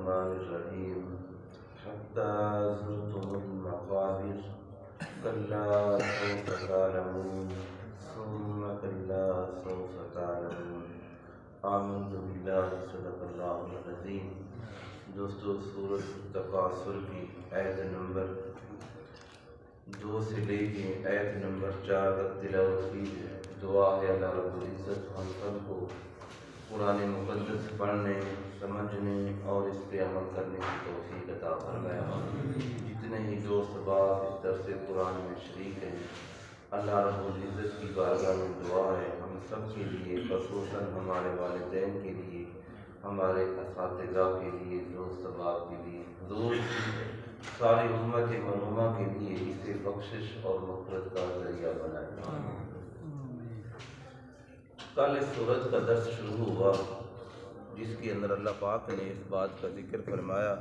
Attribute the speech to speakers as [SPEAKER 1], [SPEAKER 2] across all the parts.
[SPEAKER 1] الرحمن الرحیم حتی زرتم المقابر کلا سوف تعلمون ثم کلا سوف تعلمون۔ آمنت باللہ صدق اللہ العظیم۔ دوستو، سورۃ التکاثر کی آیت نمبر 2 سے لے کے آیت نمبر 4 تک تلاوت کی ہے۔ دعا ہے اللہ رب العزت ہم سب کو قرآن مقدس پڑھنے، سمجھنے اور اس پہ عمل کرنے کی توفیق عطا فرمائے۔ جتنے ہی دوست باپ اس درس قرآن میں شریک ہیں، اللہ رب العزت کی بارگاہ میں دعا ہے ہم سب کے لیے، خصوصاً ہمارے والدین کے لیے، ہمارے اساتذہ کے لیے، دوست باپ کے لیے، حضور ساری امت مرحومہ کے لیے اسے بخشش اور مغفرت کا ذریعہ بنائے۔ کل اس سورت کا درس شروع ہوا جس کے اندر اللہ پاک نے اس بات کا ذکر فرمایا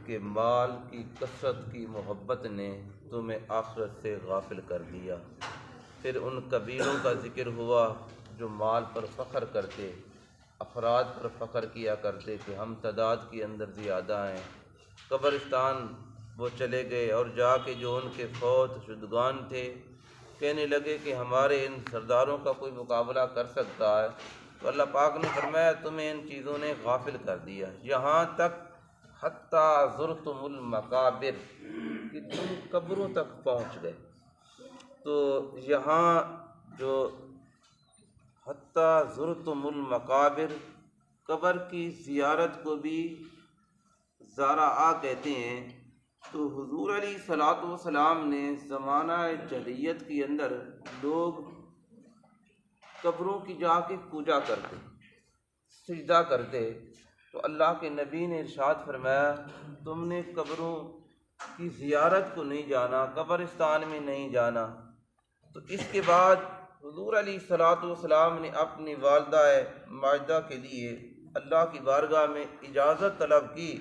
[SPEAKER 1] کہ مال کی کثرت کی محبت نے تمہیں آخرت سے غافل کر دیا۔ پھر ان قبیلوں کا ذکر ہوا جو مال پر فخر کرتے، افراد پر فخر کیا کرتے کہ ہم تعداد کے اندر زیادہ ہیں۔ قبرستان وہ چلے گئے اور جا کے جو ان کے فوت شدگان تھے کہنے لگے کہ ہمارے ان سرداروں کا کوئی مقابلہ کر سکتا ہے، تو اللہ پاک نے فرمایا تمہیں ان چیزوں نے غافل کر دیا، یہاں تک حتیٰ زرتم المقابر کہ تم قبروں تک پہنچ گئے۔ تو یہاں جو حتیٰ زرتم المقابر، قبر کی زیارت کو بھی زارعہ کہتے ہیں۔ تو حضور علیہ الصلوۃ والسلام نے زمانہ جاہلیت کے اندر لوگ قبروں کی جا کے پوجا کرتے، سجدہ کرتے، تو اللہ کے نبی نے ارشاد فرمایا تم نے قبروں کی زیارت کو نہیں جانا، قبرستان میں نہیں جانا۔ تو اس کے بعد حضور علیہ الصلوۃ والسلام نے اپنی والدہ ماجدہ کے لیے اللہ کی بارگاہ میں اجازت طلب کی،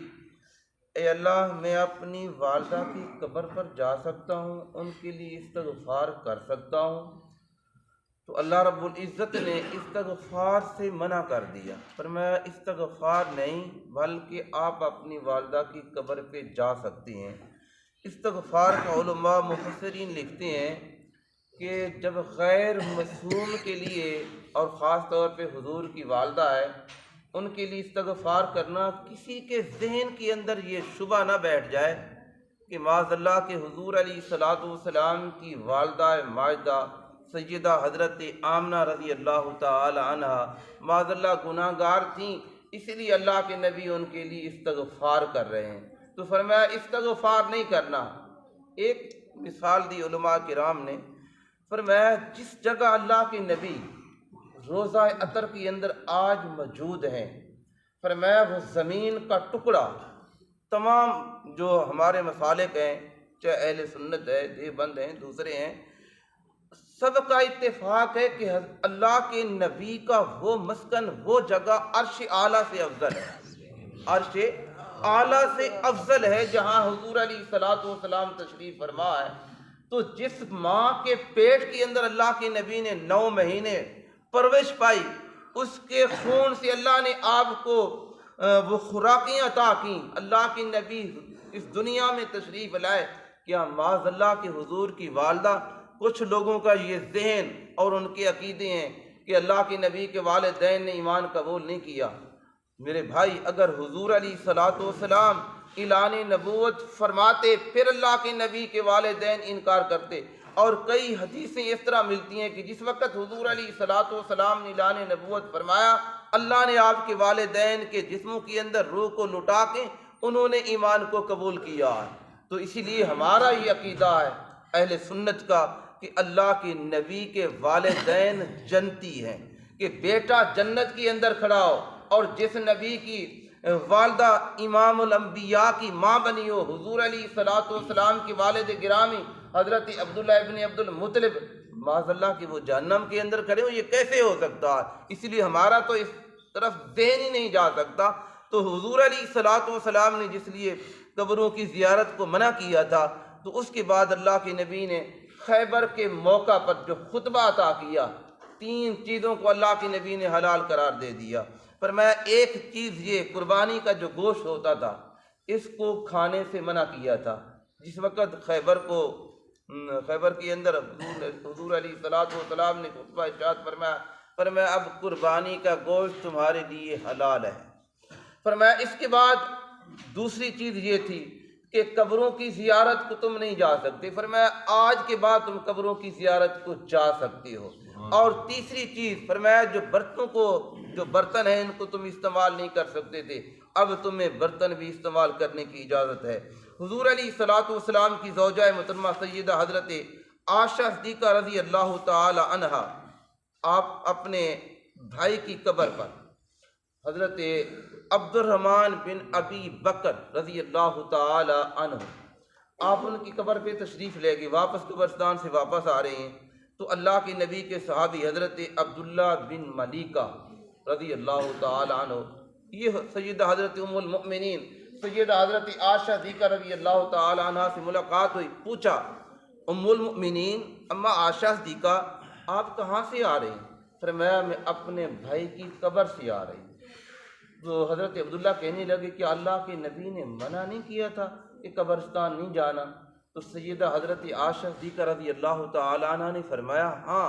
[SPEAKER 1] اے اللہ میں اپنی والدہ کی قبر پر جا سکتا ہوں، ان کے لیے استغفار کر سکتا ہوں؟ تو اللہ رب العزت نے استغفار سے منع کر دیا، فرمایا استغفار نہیں بلکہ آپ اپنی والدہ کی قبر پہ جا سکتے ہیں۔ استغفار کا علماء مفسرین لکھتے ہیں کہ جب غیر معصوم کے لیے اور خاص طور پہ حضور کی والدہ ہے ان کے لیے استغفار کرنا، کسی کے ذہن کے اندر یہ شبہ نہ بیٹھ جائے کہ معاذ اللہ کے حضور علیہ الصلوۃ والسلام کی والدہ ماجدہ سیدہ حضرت آمنہ رضی اللہ تعالی عنہ معاذ اللہ گناہ گار تھیں، اس لیے اللہ کے نبی ان کے لیے استغفار کر رہے ہیں۔ تو فرمایا استغفار نہیں کرنا۔ ایک مثال دی علماء کرام نے، فرمایا جس جگہ اللہ کے نبی روضہ عطر کے اندر آج موجود ہیں، فرمایا وہ زمین کا ٹکڑا، تمام جو ہمارے مسالک ہیں، چاہے اہل سنت ہے، دیوبند ہیں، دوسرے ہیں، سب کا اتفاق ہے کہ اللہ کے نبی کا وہ مسکن، وہ جگہ عرش اعلیٰ سے افضل ہے، عرش اعلیٰ سے افضل ہے جہاں حضور علیہ الصلوۃ والسلام تشریف فرما ہے۔ تو جس ماں کے پیٹ کے اندر اللہ کے نبی نے 9 مہینے پرورش پائی، اس کے خون سے اللہ نے آپ کو وہ خوراکیں عطا کیں، اللہ کے نبی اس دنیا میں تشریف لائے، کیا معاذ اللہ کے حضور کی والدہ، کچھ لوگوں کا یہ ذہن اور ان کے عقیدے ہیں کہ اللہ کے نبی کے والدین نے ایمان قبول نہیں کیا۔ میرے بھائی، اگر حضور علیہ الصلوۃ والسلام اعلان نبوت فرماتے پھر اللہ کے نبی کے والدین انکار کرتے، اور کئی حدیثیں اس طرح ملتی ہیں کہ جس وقت حضور علیہ الصلوۃ والسلام نے اعلان نبوت فرمایا، اللہ نے آپ کے والدین کے جسموں کے اندر روح کو لٹا کے انہوں نے ایمان کو قبول کیا ہے۔ تو اسی لیے ہمارا یہ عقیدہ ہے اہل سنت کا کہ اللہ کے نبی کے والدین جنتی ہیں، کہ بیٹا جنت کے اندر کھڑا ہو، اور جس نبی کی والدہ امام الانبیاء کی ماں بنی ہو، حضور علیہ الصلوۃ والسلام کے والد گرامی حضرت عبداللہ ابن عبد المطلب، معاذ اللہ کہ وہ جہنم کے اندر کھڑے ہو، یہ کیسے ہو سکتا ہے؟ اس لیے ہمارا تو اس طرف ذہن ہی نہیں جا سکتا۔ تو حضور علیہ الصلوۃ والسلام نے جس لیے قبروں کی زیارت کو منع کیا تھا، تو اس کے بعد اللہ کے نبی نے خیبر کے موقع پر جو خطبہ عطا کیا، 3 چیزوں کو اللہ کے نبی نے حلال قرار دے دیا۔ فرمایا ایک چیز یہ قربانی کا جو گوشت ہوتا تھا اس کو کھانے سے منع کیا تھا۔ جس وقت خیبر کے اندر حضور علیہ السلام نے خطبہ ارشاد فرمایا اب قربانی کا گوشت تمہارے لیے حلال ہے۔ فرمایا اس کے بعد دوسری چیز یہ تھی کہ قبروں کی زیارت کو تم نہیں جا سکتے، فرمایا آج کے بعد تم قبروں کی زیارت کو جا سکتے ہو۔ اور تیسری چیز فرمایا جو برتن ہیں ان کو تم استعمال نہیں کر سکتے تھے، اب تمہیں برتن بھی استعمال کرنے کی اجازت ہے۔ حضور علیہ السلام کی زوجہ محترمہ سیدہ حضرت عائشہ صدیقہ رضی اللہ تعالی عنہا، آپ اپنے بھائی کی قبر پر حضرت عبد الرحمن بن ابی بکر رضی اللہ تعالی عنہ، آپ ان کی قبر پہ تشریف لے گئے، واپس قبرستان سے واپس آ رہے ہیں تو اللہ کے نبی کے صحابی حضرت عبداللہ بن ملیکہ رضی اللہ تعالی عنہ، یہ سیدہ حضرت ام المؤمنین سیدہ حضرت عائشہ صدیقہ رضی اللہ تعالی عنہ سے ملاقات ہوئی، پوچھا ام المؤمنین اما عائشہ صدیقہ آپ کہاں سے آ رہے ہیں؟ فرمایا میں اپنے بھائی کی قبر سے آ رہی ہوں۔ تو حضرت عبداللہ کہنے لگے کہ اللہ کے نبی نے منع نہیں کیا تھا کہ قبرستان نہیں جانا؟ تو سیدہ حضرت عائشہ صدیقہ رضی اللہ تعالی عنہ نے فرمایا ہاں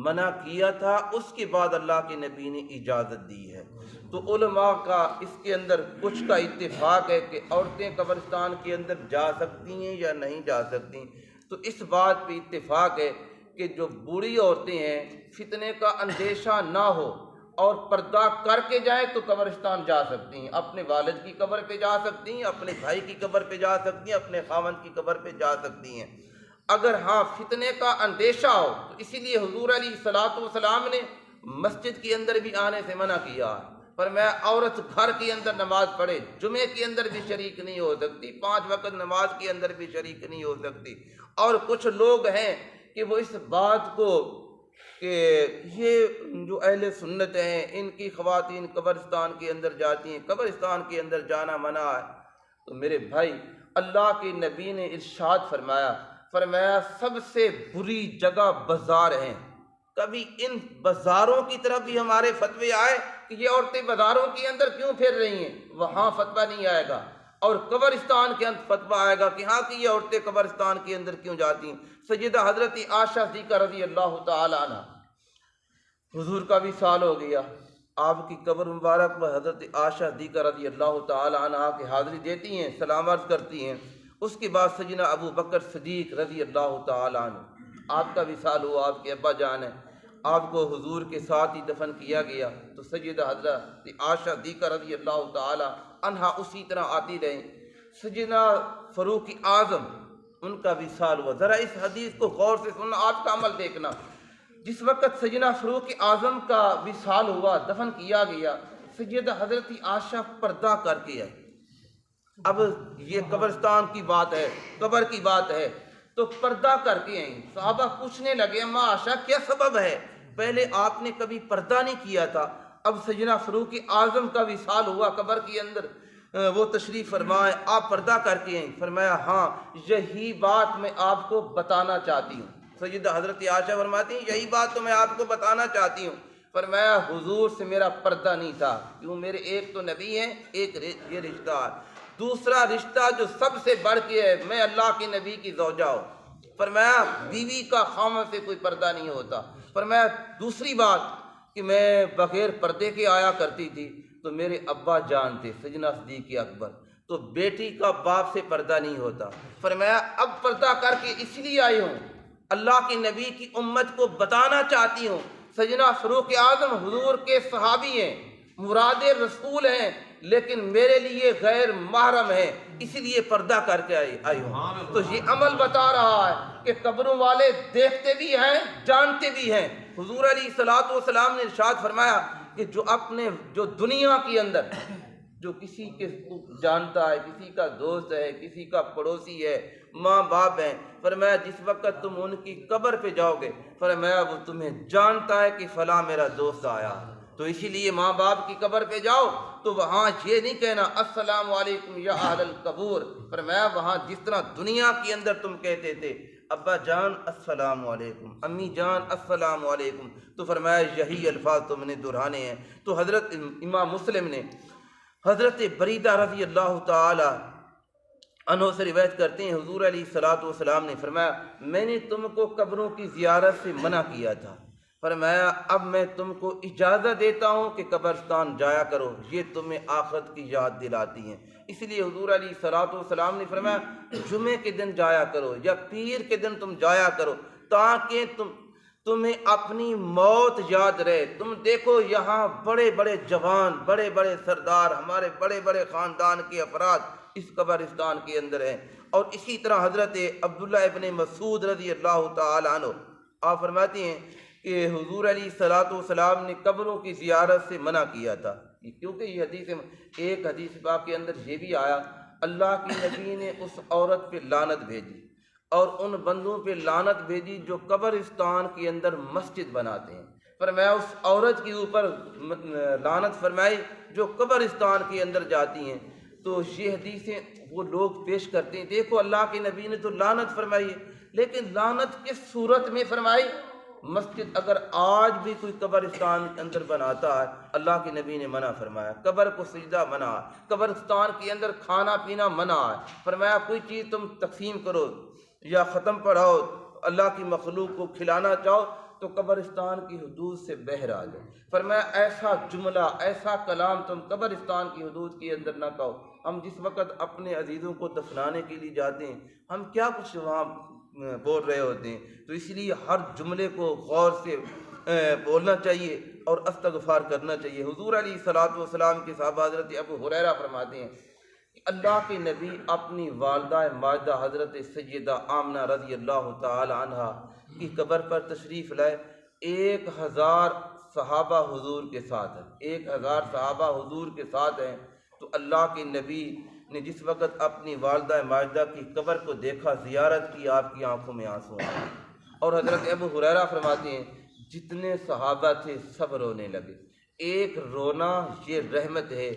[SPEAKER 1] منع کیا تھا، اس کے بعد اللہ کے نبی نے اجازت دی ہے۔ تو علماء کا اس کے اندر کچھ کا اتفاق ہے کہ عورتیں قبرستان کے اندر جا سکتی ہیں یا نہیں جا سکتی، تو اس بات پہ اتفاق ہے کہ جو بوڑھی عورتیں ہیں فتنے کا اندیشہ نہ ہو اور پردہ کر کے جائیں تو قبرستان جا سکتی ہیں، اپنے والد کی قبر پہ جا سکتی ہیں، اپنے بھائی کی قبر پہ جا سکتی ہیں، اپنے خاوند کی قبر پہ جا سکتی ہیں۔ اگر ہاں فتنے کا اندیشہ ہو تو اسی لیے حضور علیہ السلام نے مسجد کے اندر بھی آنے سے منع کیا، فرمایا عورت گھر کے اندر نماز پڑھے، جمعے کے اندر بھی شریک نہیں ہو سکتی، 5 وقت نماز کے اندر بھی شریک نہیں ہو سکتی۔ اور کچھ لوگ ہیں کہ وہ اس بات کو کہ یہ جو اہل سنت ہیں ان کی خواتین قبرستان کے اندر جاتی ہیں، قبرستان کے اندر جانا منع ہے۔ تو میرے بھائی اللہ کے نبی نے ارشاد فرمایا سب سے بری جگہ بازار ہیں۔ کبھی ان بازاروں کی طرف بھی ہمارے فتوے آئے کہ یہ عورتیں بازاروں کے اندر کیوں پھر رہی ہیں، وہاں فتویٰ نہیں آئے گا، اور قبرستان کے اندر فتویٰ آئے گا کہ ہاں کہ یہ عورتیں قبرستان کے اندر کیوں جاتی ہیں۔ سیدہ حضرت عائشہ صدیقہ رضی اللہ تعالی عنہ، حضور کا بھی سال ہو گیا، آپ کی قبر مبارک پر حضرت عائشہ صدیقہ رضی اللہ تعالی عنہ کی حاضری دیتی ہیں، سلام عرض کرتی ہیں۔ اس کے بعد سیدنا ابو بکر صدیق رضی اللہ تعالی عنہ، آپ کا بھی سال ہوا، آپ کے ابا جان ہیں، آپ کو حضور کے ساتھ ہی دفن کیا گیا۔ تو سیدہ حضرت عائشہ صدیقہ رضی اللہ تعالی عنہ اسی طرح آتی رہیں۔ سیدنا فاروق اعظم، ان کا بھی سال ہوا۔ ذرا اس حدیث کو غور سے سننا، آپ کا عمل دیکھنا۔ جس وقت سیدنا فاروق اعظم کا وصال ہوا، دفن کیا گیا، سیدہ حضرت عائشہ پردہ کر کے آئی۔ اب یہ قبرستان کی بات ہے، قبر کی بات ہے، تو پردہ کر کے آئیں۔ صحابہ پوچھنے لگے اما عائشہ کیا سبب ہے، پہلے آپ نے کبھی پردہ نہیں کیا تھا، اب سیدنا فاروق اعظم کا وصال ہوا، قبر کے اندر وہ تشریف فرمائے، آپ پردہ کر کے آئیں۔ فرمایا ہاں یہی بات میں آپ کو بتانا چاہتی ہوں۔ سیدہ حضرت عائشہ فرماتی ہیں یہی بات تو میں آپ کو بتانا چاہتی ہوں۔ فرمایا حضور سے میرا پردہ نہیں تھا، کیوں میرے ایک تو نبی ہیں، ایک یہ رشتہ ہے، دوسرا رشتہ جو سب سے بڑھ کے ہے میں اللہ کے نبی کی زوجہ ہوں۔ فرمایا بیوی کا خامن سے کوئی پردہ نہیں ہوتا۔ فرمایا دوسری بات کہ میں بغیر پردے کے آیا کرتی تھی تو میرے ابا جان تھے سیدنا صدیق اکبر، تو بیٹی کا باپ سے پردہ نہیں ہوتا۔ فرمایا اب پردہ کر کے اس لیے آئی ہوں، اللہ کے نبی کی امت کو بتانا چاہتی ہوں سیدنا فاروق اعظم حضور کے صحابی ہیں، مراد رسول ہیں، لیکن میرے لیے غیر محرم ہیں، اسی لیے پردہ کر کے آئی ہوں۔ تو یہ عمل بتا رہا ہے کہ قبروں والے دیکھتے بھی ہیں، جانتے بھی ہیں۔ حضور علیہ السلام نے ارشاد فرمایا کہ جو دنیا کے اندر جو کسی کے جانتا ہے، کسی کا دوست ہے، کسی کا پڑوسی ہے، ماں باپ ہیں، فرمایا جس وقت تم ان کی قبر پہ جاؤ گے فرمایا وہ تمہیں جانتا ہے کہ فلاں میرا دوست آیا۔ تو اسی لیے ماں باپ کی قبر پہ جاؤ تو وہاں یہ نہیں کہنا السلام علیکم یا اہل القبور، فرمایا وہاں جس طرح دنیا کے اندر تم کہتے تھے ابا جان السلام علیکم، امی جان السلام علیکم، تو فرمایا یہی الفاظ تم نے دہرانے ہیں۔ تو حضرت امام مسلم نے حضرت بریدہ رضی اللہ تعالی عنہ سے روایت کرتے ہیں، حضور علیہ الصلوۃ والسلام نے فرمایا میں نے تم کو قبروں کی زیارت سے منع کیا تھا، فرمایا اب میں تم کو اجازت دیتا ہوں کہ قبرستان جایا کرو، یہ تمہیں آخرت کی یاد دلاتی ہیں۔ اس لیے حضور علیہ الصلوۃ والسلام نے فرمایا جمعے کے دن جایا کرو یا پیر کے دن تم جایا کرو، تاکہ تمہیں اپنی موت یاد رہے۔ تم دیکھو یہاں بڑے بڑے جوان، بڑے بڑے سردار، ہمارے بڑے بڑے خاندان کے افراد اس قبرستان کے اندر ہیں۔ اور اسی طرح حضرت عبداللہ ابن مسعود رضی اللہ تعالی عنہ آپ فرماتے ہیں کہ حضور علیہ الصلوۃ والسلام نے قبروں کی زیارت سے منع کیا تھا، کیونکہ یہ ایک حدیث پاک کے اندر یہ بھی آیا اللہ کی نبی نے اس عورت پہ لعنت بھیجی اور ان بندوں پہ لعنت بھیجی جو قبرستان کے اندر مسجد بناتے ہیں، فرمایا اس عورت کے اوپر لعنت فرمائی جو قبرستان کے اندر جاتی ہیں۔ تو یہ حدیثیں وہ لوگ پیش کرتے ہیں، دیکھو اللہ کے نبی نے تو لعنت فرمائی ہے، لیکن لعنت کس صورت میں فرمائی؟ مسجد اگر آج بھی کوئی قبرستان کے اندر بناتا ہے، اللہ کے نبی نے منع فرمایا، قبر کو سجدہ منع ہے، قبرستان کے اندر کھانا پینا منع ہے، فرمایا کوئی چیز تم تقسیم کرو یا ختم پڑھاؤ، اللہ کی مخلوق کو کھلانا چاہو تو قبرستان کی حدود سے باہر آ جاؤ، فرمایا ایسا جملہ ایسا کلام تم قبرستان کی حدود کے اندر نہ کہو۔ ہم جس وقت اپنے عزیزوں کو دفنانے کے لیے جاتے ہیں ہم کیا کچھ وہاں بول رہے ہوتے ہیں، تو اس لیے ہر جملے کو غور سے بولنا چاہیے اور استغفار کرنا چاہیے۔ حضور علیہ الصلوۃ والسلام کے صحابہ حضرت ابو ہریرہ فرماتے ہیں کہ اللہ کے نبی اپنی والدہ ماجدہ حضرت سیدہ آمنہ رضی اللہ تعالی عنہا کی قبر پر تشریف لائے، 1000 صحابہ حضور کے ساتھ ہیں، 1000 صحابہ حضور کے ساتھ ہیں۔ تو اللہ کے نبی نے جس وقت اپنی والدہ ماجدہ کی قبر کو دیکھا، زیارت کی، آپ کی آنکھوں میں آنسو آئے، اور حضرت ابو ہریرہ فرماتے ہیں جتنے صحابہ تھے سب رونے لگے۔ ایک رونا یہ رحمت ہے،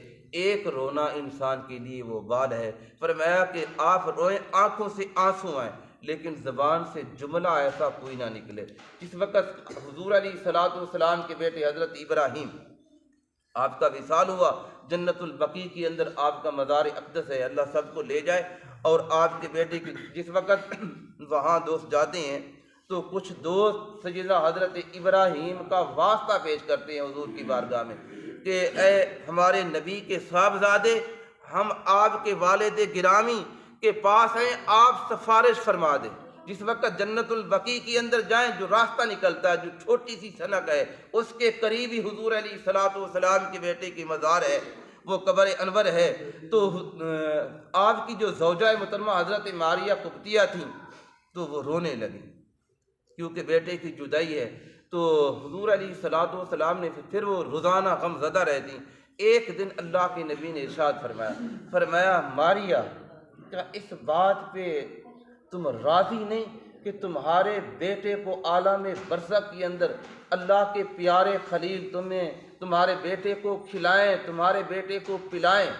[SPEAKER 1] ایک رونا انسان کے لیے وہ بال ہے، فرمایا کہ آپ روئیں، آنکھوں سے آنسو آئیں لیکن زبان سے جملہ ایسا کوئی نہ نکلے۔ جس وقت حضور علیہ الصلوۃ والسلام کے بیٹے حضرت ابراہیم آپ کا وصال ہوا، جنت البقیع کے اندر آپ کا مزار اقدس ہے، اللہ سب کو لے جائے، اور آپ کے بیٹے کی جس وقت وہاں دوست جاتے ہیں تو کچھ دوست سیدہ حضرت ابراہیم کا واسطہ پیش کرتے ہیں حضور کی بارگاہ میں کہ اے ہمارے نبی کے صاحبزادے، ہم آپ کے والد گرامی کے پاس ہیں، آپ سفارش فرما دیں۔ جس وقت جنت البقیع کے اندر جائیں، جو راستہ نکلتا ہے، جو چھوٹی سی سنک ہے، اس کے قریب ہی حضور علیہ الصلوۃ والسلام کے بیٹے کی مزار ہے، وہ قبر انور ہے۔ تو آپ کی جو زوجہ محترمہ حضرت ماریہ قبطیہ تھیں تو وہ رونے لگی کیونکہ بیٹے کی جدائی ہے۔ تو حضور علیہ الصلوۃ والسلام نے پھر وہ روزانہ غم زدہ رہتی۔ ایک دن اللہ کے نبی نے ارشاد فرمایا ماریہ کیا اس بات پہ تم راضی نہیں کہ تمہارے بیٹے کو عالم برزخ کے اندر اللہ کے پیارے خلیل تمہارے بیٹے کو کھلائیں، تمہارے بیٹے کو پلائیں؟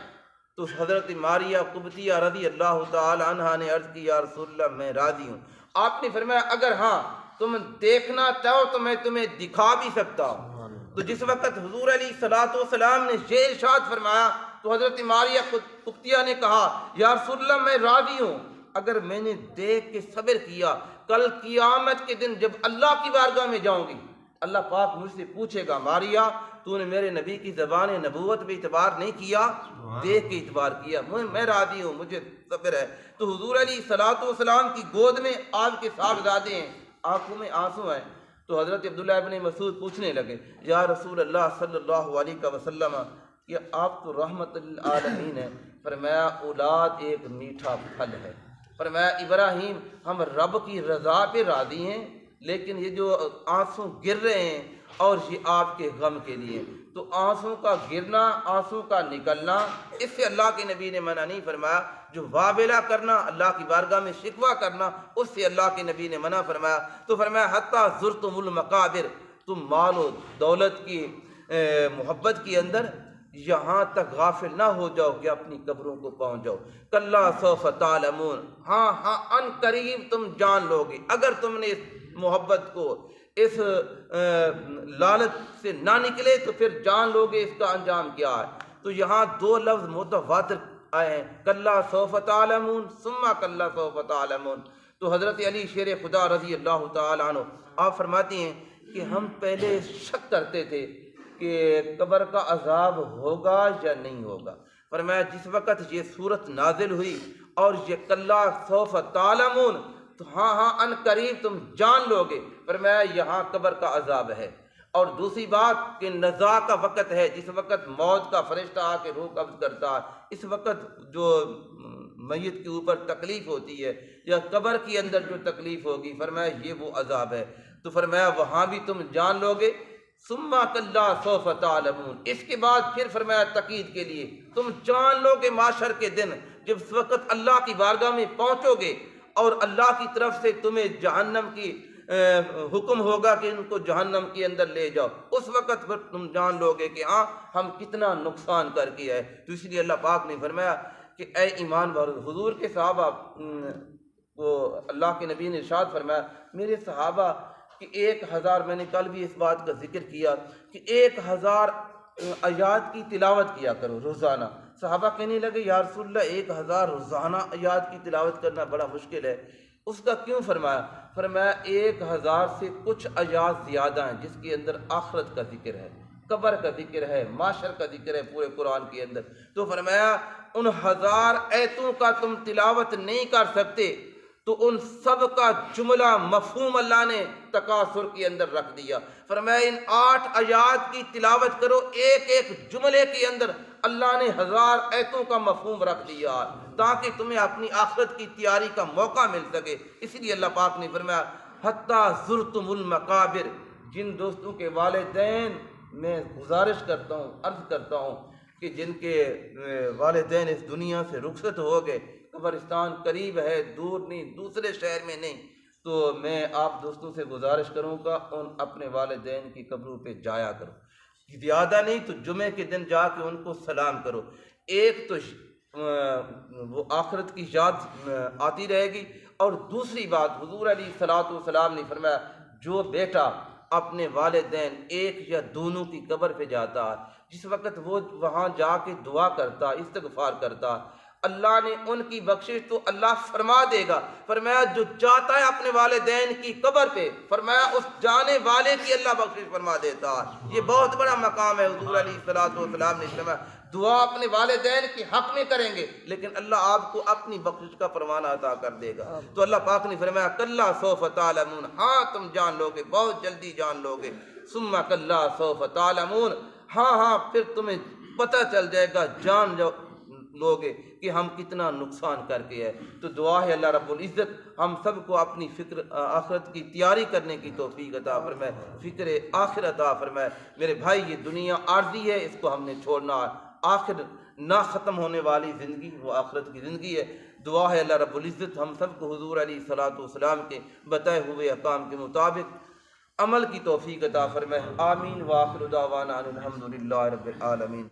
[SPEAKER 1] تو حضرت ماریہ قبطیہ رضی اللہ تعالی عنہا نے عرض کی یا رسول اللہ میں راضی ہوں۔ آپ نے فرمایا اگر ہاں تم دیکھنا چاہو تو میں تمہیں دکھا بھی سکتا ہوں۔ تو جس وقت حضور علیہ الصلوۃ والسلام نے یہ ارشاد فرمایا تو حضرت ماریہ قبطیہ نے کہا یا رسول اللہ میں راضی ہوں، اگر میں نے دیکھ کے صبر کیا، کل قیامت کے دن جب اللہ کی بارگاہ میں جاؤں گی، اللہ پاک مجھ سے پوچھے گا ماریہ تو نے میرے نبی کی زبان نبوت پہ اعتبار نہیں کیا، دیکھ کے اعتبار کیا، میں راضی ہوں، مجھے صبر ہے۔ تو حضور علیہ الصلوۃ والسلام کی گود میں آپ کے صاحبزادے ہیں، آنکھوں میں آنسو ہیں۔ تو حضرت عبداللہ ابن مسعود پوچھنے لگے یا رسول اللہ صلی اللہ علیہ وسلم کہ آپ تو رحمت للعالمین ہیں، فرمایا اولاد ایک میٹھا پھل ہے، فرمایا ابراہیم ہم رب کی رضا پہ راضی ہیں، لیکن یہ جو آنسو گر رہے ہیں اور یہ آپ کے غم کے لیے، تو آنسو کا گرنا، آنسو کا نکلنا، اس سے اللہ کے نبی نے منع نہیں فرمایا۔ جو واویلا کرنا، اللہ کی بارگاہ میں شکوہ کرنا، اس سے اللہ کے نبی نے منع فرمایا۔ تو فرمایا حتیٰ زرتم المقابر، تم مال و دولت کی محبت کے اندر یہاں تک غافل نہ ہو جاؤ کہ اپنی قبروں کو پہنچ جاؤ۔ کلا سوف تعلمون، ہاں ہاں ان قریب تم جان لو گے۔ اگر تم نے اس محبت کو، اس لالچ سے نہ نکلے تو پھر جان لو گے اس کا انجام کیا ہے۔ تو یہاں دو لفظ متواتر آئے ہیں، کلا سوف تعلمون ثم کلا سوف تعلمون۔ تو حضرت علی شیر خدا رضی اللہ تعالیٰ عنہ آپ فرماتے ہیں کہ ہم پہلے شک کرتے تھے کہ قبر کا عذاب ہوگا یا نہیں ہوگا۔ فرمایا جس وقت یہ صورت نازل ہوئی اور یہ کلا سوف تعلمون، تو ہاں ہاں ان قریب تم جان لو گے، فرمایا یہاں قبر کا عذاب ہے۔ اور دوسری بات کہ نزاع کا وقت ہے، جس وقت موت کا فرشتہ آ کے روح قبض کرتا ہے، اس وقت جو میت کے اوپر تکلیف ہوتی ہے یا قبر کے اندر جو تکلیف ہوگی، فرمایا یہ وہ عذاب ہے۔ تو فرمایا وہاں بھی تم جان لو گے، ثم کلا سوف تعلمون، اس کے بعد پھر فرمایا تقید کے لیے تم جان لو گے معاشر کے دن، جب اس وقت اللہ کی بارگاہ میں پہنچو گے اور اللہ کی طرف سے تمہیں جہنم کی حکم ہوگا کہ ان کو جہنم کے اندر لے جاؤ، اس وقت پھر تم جان لو گے کہ ہاں ہم کتنا نقصان کر کے آئے۔ تو اس لیے اللہ پاک نے فرمایا کہ اے ایمان والو، حضور کے صحابہ کو اللہ کے نبی نے ارشاد فرمایا، میرے صحابہ کہ 1000، میں نے کل بھی اس بات کا ذکر کیا کہ 1000 آیات کی تلاوت کیا کرو روزانہ۔ صحابہ کہنے لگے یا رسول اللہ 1000 روزانہ آیات کی تلاوت کرنا بڑا مشکل ہے، اس کا کیوں؟ فرمایا 1000 سے کچھ آیات زیادہ ہیں جس کے اندر آخرت کا ذکر ہے، قبر کا ذکر ہے، معاشر کا ذکر ہے پورے قرآن کے اندر۔ تو فرمایا ان 1000 آیتوں کا تم تلاوت نہیں کر سکتے تو ان سب کا جملہ مفہوم اللہ نے تکاثر کے اندر رکھ دیا۔ فرمایا ان 8 آیات کی تلاوت کرو، ایک ایک جملے کے اندر اللہ نے 1000 آیتوں کا مفہوم رکھ دیا تاکہ تمہیں اپنی آخرت کی تیاری کا موقع مل سکے۔ اس لیے اللہ پاک نے فرمایا حتیٰ زرتم المقابر، جن دوستوں کے والدین میں گزارش کرتا ہوں، عرض کرتا ہوں کہ جن کے والدین اس دنیا سے رخصت ہو گئے، قبرستان قریب ہے، دور نہیں، دوسرے شہر میں نہیں، تو میں آپ دوستوں سے گزارش کروں گا ان اپنے والدین کی قبروں پہ جایا کرو، زیادہ نہیں تو جمعے کے دن جا کے ان کو سلام کرو۔ ایک تو وہ آخرت کی یاد آتی رہے گی، اور دوسری بات حضور علیہ الصلوۃ والسلام نے فرمایا جو بیٹا اپنے والدین ایک یا دونوں کی قبر پہ جاتا ہے، جس وقت وہ وہاں جا کے دعا کرتا، استغفار کرتا، اللہ نے ان کی بخشش تو اللہ فرما دے گا۔ فرمایا جو جاتا ہے اپنے والدین کی قبر پہ، فرمایا اس جانے والے کی اللہ بخشش فرما دیتا ہے۔ یہ بہت بڑا مقام ہے۔ حضور علیہ الصلوۃ والسلام نے فرمایا دعا اپنے والدین کے حق میں کریں گے لیکن اللہ آپ کو اپنی بخشش کا پروانہ عطا کر دے گا۔ تو اللہ پاک نے فرمایا کلا سوف تعلمون، ہاں تم جان لو گے، بہت جلدی جان لو گے۔ ثم کلا سوف تعلمون، ہاں ہاں پھر تمہیں پتہ چل جائے گا، جان لوگے کہ ہم کتنا نقصان کر کے ہے۔ تو دعا ہے اللہ رب العزت ہم سب کو اپنی فکر آخرت کی تیاری کرنے کی توفیق عطا فرمائے، فکر آخرت عطا فرمائے۔ میرے بھائی یہ دنیا عارضی ہے، اس کو ہم نے چھوڑنا ہے، آخر نہ ختم ہونے والی زندگی وہ آخرت کی زندگی ہے۔ دعا ہے اللہ رب العزت ہم سب کو حضور علیہ الصلوۃ والسلام کے بتائے ہوئے احکام کے مطابق عمل کی توفیق عطا فرمائے۔ آمین۔ وآخر دعوانا ان الحمد للہ رب العالمین۔